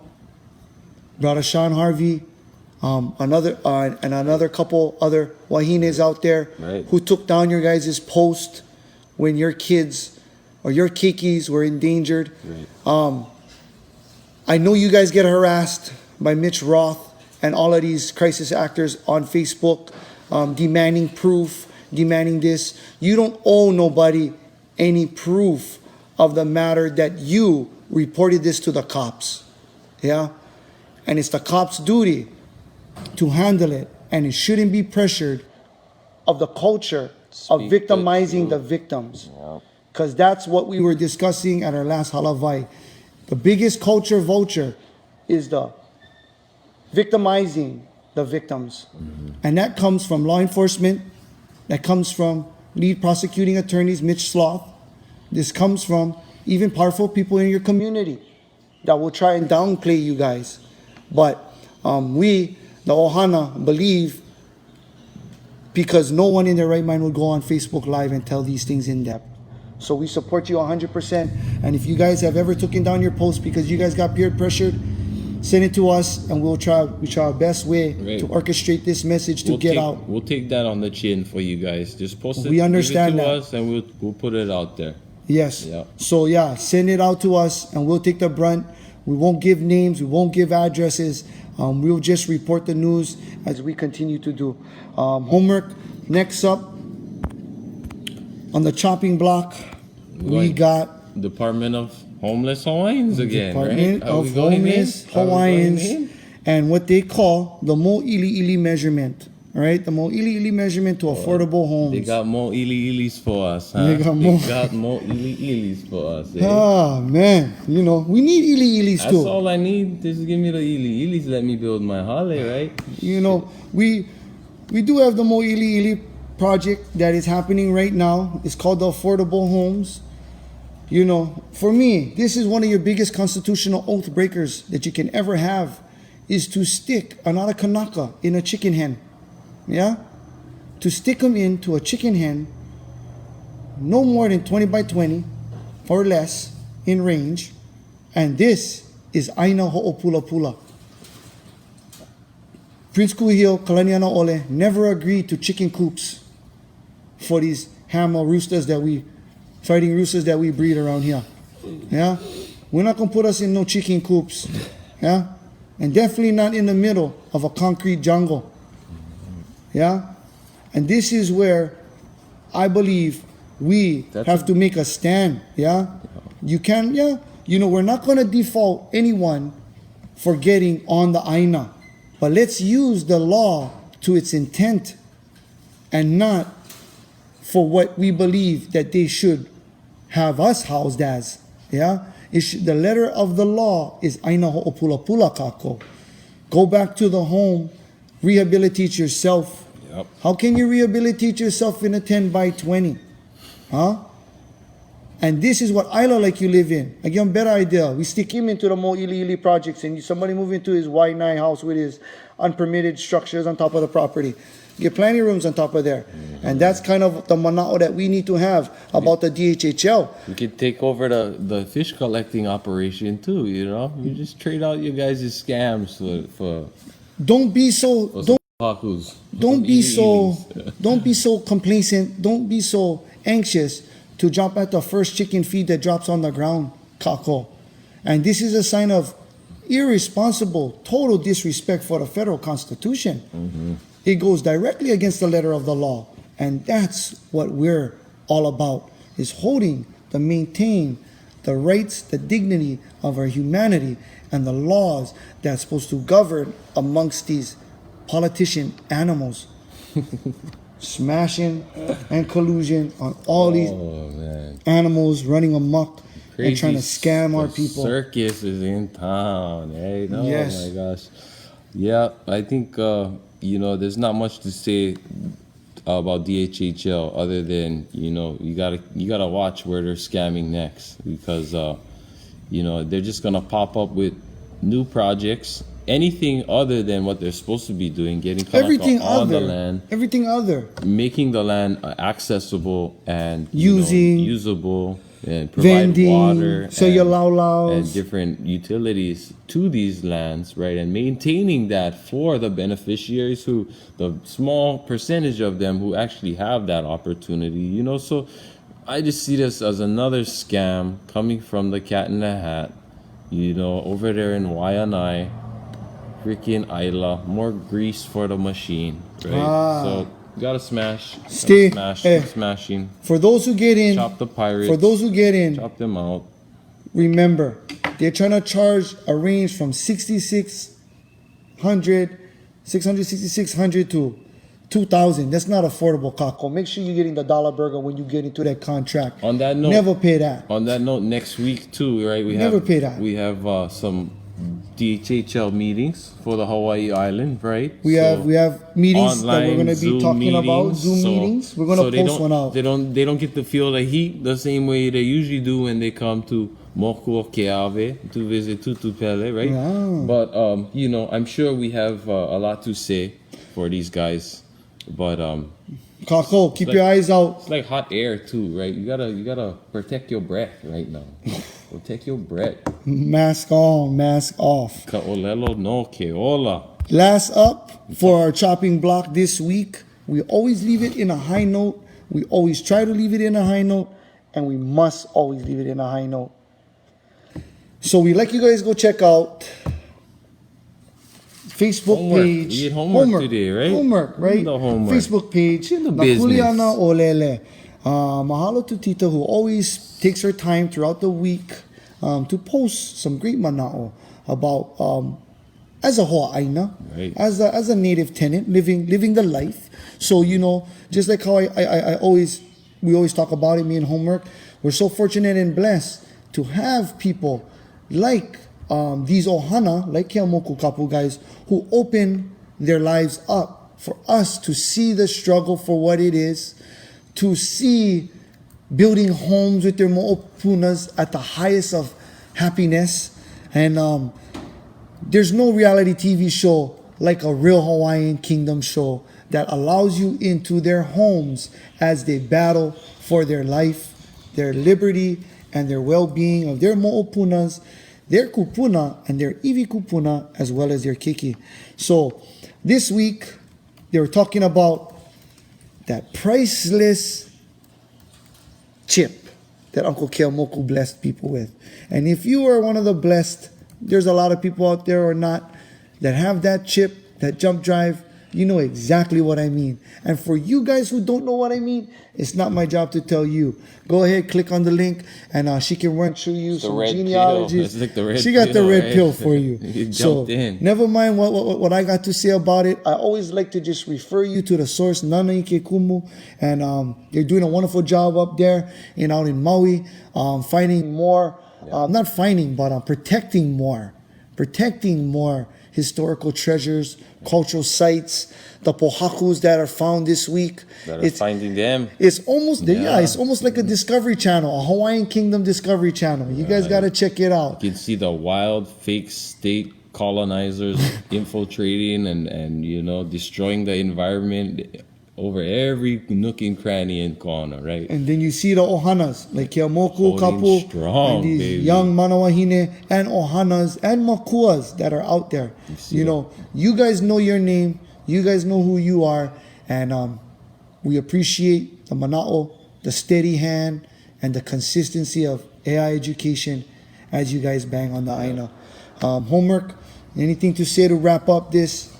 Brother Sean Harvey, another couple other wahines out there
Right.
who took down your guys' post when your kids or your kikis were endangered.
Right.
I know you guys get harassed by Mitch Roth and all of these crisis actors on Facebook, demanding proof, demanding this. You don't owe nobody any proof of the matter that you reported this to the cops. Yeah? And it's the cops' duty to handle it, and it shouldn't be pressured of the culture of
Speak
victimizing
the
the victims.
Yeah.
Because that's what we were discussing at our last halavai. The biggest culture vulture is the victimizing the victims. And that comes from law enforcement, that comes from lead prosecuting attorneys, Mitch Sloth. This comes from even powerful people in your community that will try and downplay you guys. But we, the Ohana, believe, because no one in their right mind would go on Facebook Live and tell these things in depth. So we support you 100%. And if you guys have ever taken down your post because you guys got peer pressured, send it to us, and we try our best way
Right.
to orchestrate this message to get out.
We'll take that on the chin for you guys. Just post it.
We understand
give it to
that.
us, and we'll put it out there.
Yes.
Yeah.
So yeah, send it out to us, and we'll take the brunt. We won't give names. We won't give addresses. We'll just report the news as we continue to do. Homework. Next up, on the chopping block, we got
Department of Homeless Hawaiians again,
Department
right? Are we
of
going
Homeless
in? Are we going
Hawaiians
in?
and what they call the Mo'ili'ili measurement. All right, the Mo'ili'ili measurement to affordable homes.
They got more ilis for us, huh?
They got more-
more ilis for us. Eh?
Ah man, you know we need ilis
That's
too.
all I need. Just give me the ilis. Let me build my hale, right?
You know we do have the Mo'ili'ili project that is happening right now. It's called the Affordable Homes. You know, for me, this is one of your biggest constitutional oath breakers that you can ever have, is to stick another kanaka in a chicken hen. Yeah? To stick them into a chicken hen no more than 20 by 20 or less in range. And this is Aina Ho'opula. Prince Kuhio, Kalaniana Ole never agreed to chicken coops for these ham or roosters that we fighting roosters that we breed around here. Yeah, we're not gonna put us in no chicken coops. Yeah, and definitely not in the middle of a concrete jungle. Yeah, and this is where I believe we have to make a stand. Yeah, you can. Yeah, you know, we're not gonna default anyone for getting on the aina, but let's use the law to its intent and not for what we believe that they should have us housed as. Yeah, the letter of the law is aina ho'opulapula kako. Go back to the home, rehabilitate yourself.
Yep.
How can you rehabilitate yourself in a 10 by 20? Huh? And this is what island like you live in. I give him a better idea. We stick him into the Mo Ili Ili projects and somebody move into his Y9 house with his unpermitted structures on top of the property. Get plenty of rooms on top of there. Mm-hmm. And that's kind of the mana'o that we need to have about the DHHL.
We could take over the fish collecting operation too, you know? You just trade out your guys' scams for
don't be so don't be so complacent, don't be so anxious to jump at the first chicken feed that drops on the ground, kako. And this is a sign of irresponsible, total disrespect for the federal constitution. Mm-hmm. It goes directly against the letter of the law. And that's what we're all about, is holding to maintain the rights, the dignity of our humanity and the laws that's supposed to govern amongst these politician animals. Smashing and collusion on all these animals running amok and trying to scam our people.
Circus is in town, hey? Oh
yes.
My gosh. Yeah, I think you know, there's not much to say about DHHL other than, you know, you gotta watch where they're scamming next, because you know, they're just gonna pop up with new projects. Anything other than what they're supposed to be doing, getting
everything
on
other,
the land,
everything other,
making the land accessible and
usable,
and provide
vending,
water and
different
utilities to these lands, right? And maintaining that for the beneficiaries, who the small percentage of them who actually have that opportunity, you know. So I just see this as another scam coming from the Cat in the Hat, you know, over there in Waianae. Freaking Isla, more grease for the machine, right? So you gotta smashing.
For those who get in,
chop the pirates.
For those who get in,
chop them out.
Remember, they're trying to charge a range from 6,600 to 2,000. That's not affordable, Kako. Make sure you're getting the dollar burger when you get into that contract.
On that note,
never pay that.
On that note, next week too, right? We
pay that.
We have some DHHL meetings for the Hawaii Island, right?
We have meetings
online,
that we're going to be talking about, Zoom meetings. We're going to post one out.
They don't get to feel the heat the same way they usually do when they come to Moku Keawe to visit Tutupele, right?
Yeah.
But you know, I'm sure we have a lot to say for these guys. But
Kako, keep your eyes out.
It's like hot air too, right? You gotta protect your breath right now. Protect your breath.
Mask on, mask off.
ʻOlelo no keola.
Last up for our chopping block this week. We always leave it in a high note. We always try to leave it in a high note, and we must always leave it in a high note. So we like you guys go check out Facebook page.
We did homework today, right?
Homework, right?
The homework.
Facebook page.
In the business.
ʻOlelo. Mahalo to Tita, who always takes her time throughout the week to post some great mana'o about as a Hawaiiana,
right,
as a native tenant living the life. So, you know, just like how we always talk about it, me and Homework, we're so fortunate and blessed to have people like these ohana, like Keamoku Kapu guys, who open their lives up for us to see the struggle for what it is, to see building homes with their mo'opunas at the highest of happiness. And there's no reality TV show like a real Hawaiian Kingdom show that allows you into their homes as they battle for their life, their liberty, and their well-being of their mo'opunas, their kupuna, and their iwi kupuna, as well as their kiki. So this week, they were talking about that priceless chip, that Uncle Keamoku blessed people with. And if you are one of the blessed, there's a lot of people out there or not that have that chip, that jump drive. You know exactly what I mean. And for you guys who don't know what I mean, it's not my job to tell you. Go ahead, click on the link, and she can run through you some genealogies.
Like the red
she got
pill,
the red
right?
pill for you.
You
So
jumped in.
never mind what I got to say about it. I always like to just refer you to the source, Nana Ike Kumu, and you're doing a wonderful job up there out in Maui, finding more, not finding, but protecting more historical treasures, cultural sites, the pohakus that are found this week.
Finding them.
It's almost it's almost like a Discovery Channel, a Hawaiian Kingdom Discovery Channel. You guys got to check it out.
You can see the wild fake state colonizers infiltrating and destroying the environment over every nook and cranny and corner, right?
And then you see the ohanas, like Keamoku,
Holding
Kapu,
strong,
and these
baby.
young manawahine and ohanas and makuas that are out there. You guys know your name, you guys know who you are, and we appreciate the mana'o, the steady hand, and the consistency of AI education as you guys bang on the aina. Homework, anything to say to wrap up this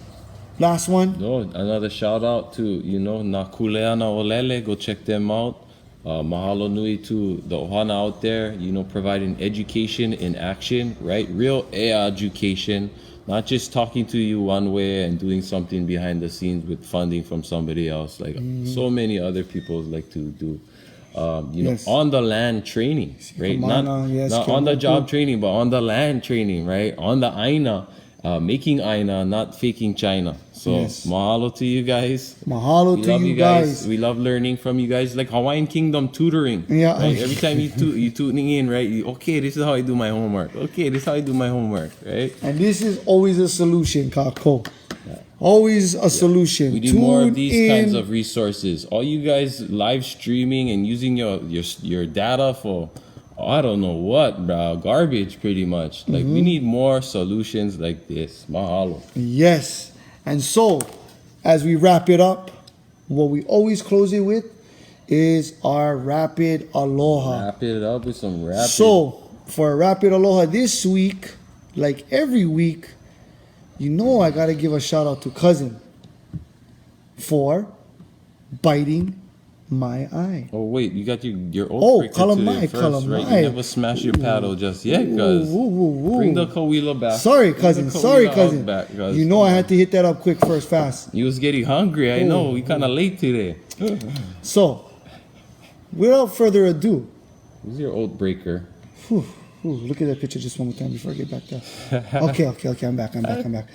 last one?
No, another shout out to, Nakuleana ʻOlelo. Go check them out. Mahalo nui to the ohana out there, providing education in action, right? Real education, not just talking to you one way and doing something behind the scenes with funding from somebody else, like so many other people like to do.
Yes.
On the land training, right? Not on the job training, but on the land training, right? On the aina. Making aina, not faking China. So mahalo to you guys.
Mahalo to you guys.
We love learning from you guys. Like Hawaiian Kingdom tutoring.
Yeah.
Right? Every time you tuning in, right? Okay, this is how I do my homework. Okay, this is how I do my homework, right?
And this is always a solution, Kako. Always a solution.
We need more of these kinds of resources. All you guys live streaming and using your data for I don't know what, bro. Garbage, pretty much. Like, we need more solutions like this. Mahalo.
Yes. And so, as we wrap it up, what we always close it with is our rapid aloha.
Wrap it up with some rapid.
So, for a rapid aloha this week, like every week, I got to give a shout out to Cousin for biting my eye.
Oh wait, you got your old breaker today first, right? You never smash your paddle just yet, cuz. Bring the Kawila back.
Sorry, cousin.
Back,
I had to hit that up quick first, fast.
You was getting hungry, I know. We kind of late today.
So, without further ado.
Who's your old breaker?
Look at that picture just one more time before I get back there. Okay, I'm back.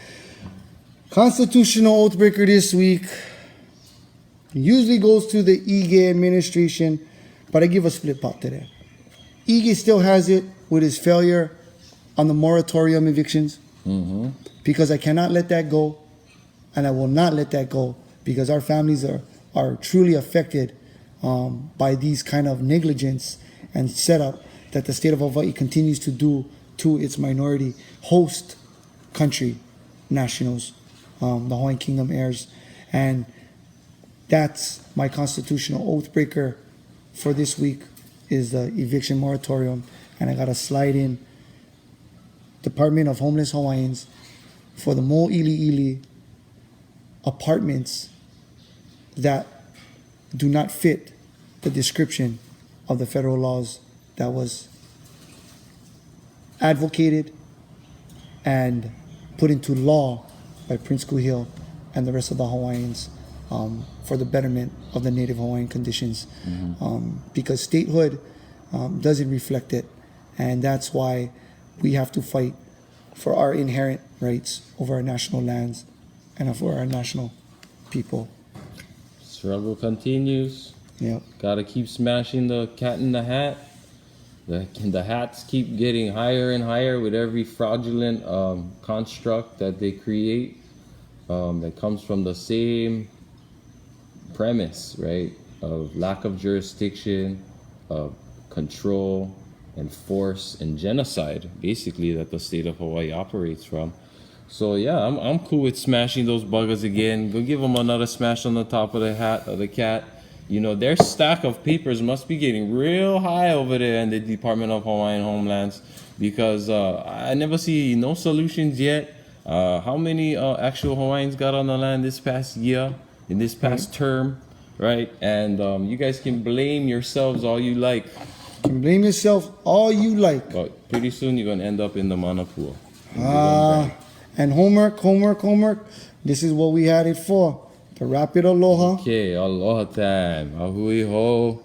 Constitutional oath breaker this week. Usually goes to the Ige administration, but I give a split pot today. Ige still has it with his failure on the moratorium evictions because I cannot let that go, and I will not let that go because our families are truly affected by these kind of negligence and setup that the state of Hawaii continues to do to its minority host country nationals, the Hawaiian Kingdom heirs, and that's my constitutional oath breaker for this week is the eviction moratorium. And I got to slide in Department of Homeless Hawaiians for the Mo'ili'ili apartments that do not fit the description of the federal laws that was advocated and put into law by Prince Kuhil and the rest of the Hawaiians for the betterment of the native Hawaiian conditions, because statehood doesn't reflect it, and that's why we have to fight for our inherent rights over our national lands and for our national people.
Struggle continues.
Yep.
Gotta keep smashing the cat in the hat. The hats keep getting higher and higher with every fraudulent construct that they create that comes from the same premise, right, of lack of jurisdiction, of control and force and genocide, basically, that the state of Hawaii operates from. So yeah, I'm cool with smashing those buggers again. Go give them another smash on the top of the hat of the cat, you know, their stack of papers must be getting real high over there in the Department of Hawaiian Homelands, because I never see no solutions yet. How many actual Hawaiians got on the land this past year, in this past term, right? And you guys can blame yourselves all you like.
You can blame yourself all you like.
But pretty soon you're going to end up in the mana pool.
And homework. This is what we had it for. The rapid aloha.
Okay, aloha time. Ahui ho.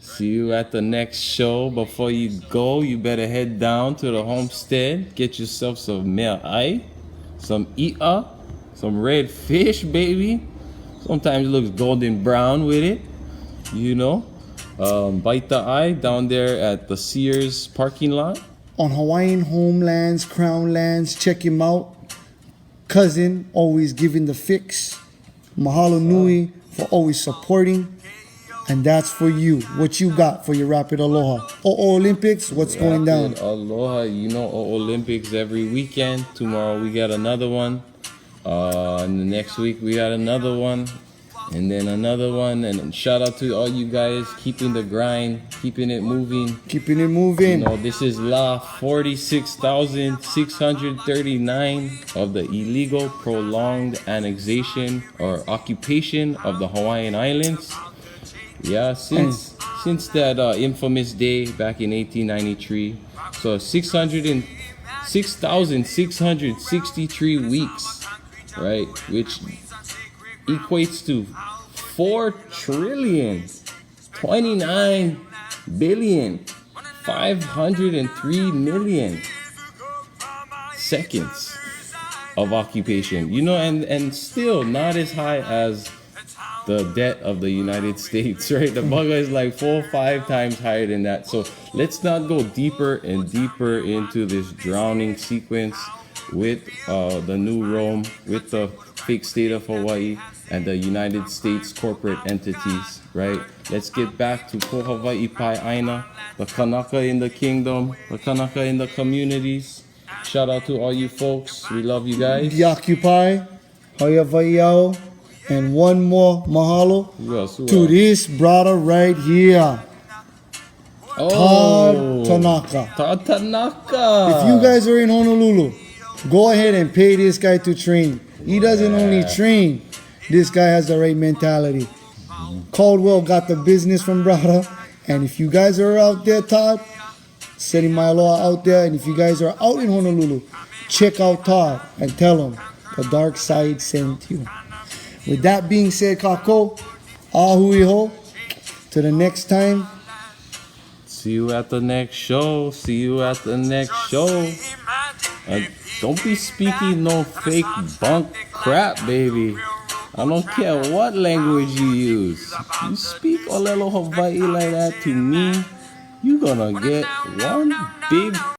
See you at the next show. Before you go, you better head down to the homestead. Get yourself some mea'ai, some i'a, some red fish, baby. Sometimes it looks golden brown with it, you know. Bite the eye down there at the Sears parking lot.
On Hawaiian Homelands, Crown Lands, check him out. Cousin, always giving the fix. Mahalo nui for always supporting. And that's for you. What you got for your rapid aloha? Olympics, what's going down?
Aloha, you know, Olympics every weekend. Tomorrow we got another one. And the next week we got another one. And then another one. And shout out to all you guys keeping the grind, keeping it moving.
Keeping it moving.
You know, this is La 46,639 of the illegal prolonged annexation or occupation of the Hawaiian Islands. Yeah, since that infamous day back in 1893. So 6,663 weeks, right? Which equates to 4 trillion, 29 billion, 503 million seconds of occupation. You know, and still not as high as the debt of the United States, right? The bugger is like 4 or 5 times higher than that. So let's not go deeper and deeper into this drowning sequence with the new Rome, with the fake state of Hawaii and the United States corporate entities, right? Let's get back to Ko Hawaii Pai Aina, the Kanaka in the kingdom, the Kanaka in the communities. Shout out to all you folks. We love you guys.
Yakupai, Hayavaiao. And one more mahalo to this brother right here. Todd Tanaka.
Todd Tanaka.
If you guys are in Honolulu, go ahead and pay this guy to train. He doesn't only train. This guy has the right mentality. Caldwell got the business from brother. And if you guys are out there, Todd, sending my aloha out there. And if you guys are out in Honolulu, check out Todd and tell him the dark side sent you. With that being said, kako, ahui ho. To the next time.
See you at the next show. See you at the next show. Don't be speaking no fake bunk crap, baby. I don't care what language you use. You speak ʻOlelo Hawaii like that to me, you gonna get one big